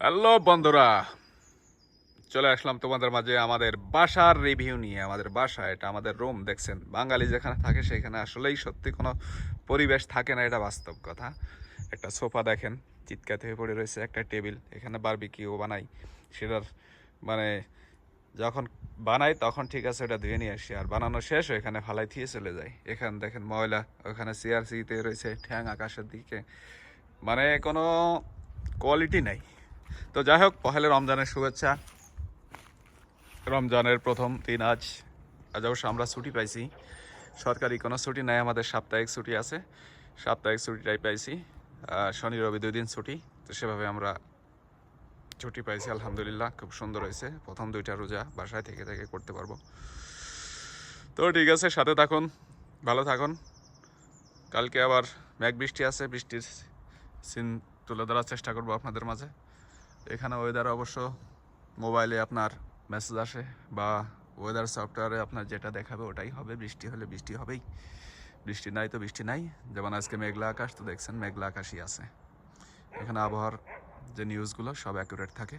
Hello বন্ধুরা, চলে আসলাম তোমাদের মাঝে আমাদের বাসার রিভিউ নিয়ে। আমাদের বাসা, এটা আমাদের রুম। দেখছেন, বাঙালি যেখানে থাকে সেখানে আসলেই সত্যি কোনো পরিবেশ থাকে না, এটা বাস্তব কথা। একটা সোফা দেখেন চিৎকার হয়ে পড়ে রয়েছে, একটা টেবিল, এখানে বারবিকিউ বানাই। সেটার মানে যখন বানাই তখন ঠিক আছে ওটা ধুয়ে নিয়ে আসি, আর বানানো শেষ এখানে ফালাই থিয়ে চলে যায়। এখানে দেখেন ময়লা, ওখানে সিআরসিতে রয়েছে ঠ্যাং আকাশের দিকে, মানে কোনো কোয়ালিটি নাই। তো যাই হোক, পহেলে রমজানের শুভেচ্ছা। রমজানের প্রথম দিন আজ। আজ অবশ্য আমরা ছুটি পাইছি, সরকারি কোনো ছুটি নাই, আমাদের সাপ্তাহিক ছুটি আছে। সাপ্তাহিক ছুটিটাই পাইছি, শনি রবি 2 দিন ছুটি। তো সেভাবে আমরা ছুটি পাইছি, আলহামদুলিল্লাহ। খুব সুন্দর হয়েছে, প্রথম 2টা রোজা বাসায় থেকে থেকে করতে পারবো। তো ঠিক আছে, সাথে থাকুন, ভালো থাকুন। কালকে আবার মেঘ বৃষ্টি আছে, বৃষ্টির সিন তুলে ধরার চেষ্টা করবো আপনাদের মাঝে। এখানে ওয়েদার অবশ্য মোবাইলে আপনার মেসেজ আসে বা ওয়েদার সফটওয়্যারে আপনার যেটা দেখাবে ওটাই হবে। বৃষ্টি হলে বৃষ্টি হবেই, বৃষ্টি নাই তো বৃষ্টি নাই। যেমন আজকে মেঘলা আকাশ, তো দেখছেন মেঘলা আকাশই আছে। এখানে আবহাওয়ার যে নিউজগুলো সব অ্যাকুরেট থাকে।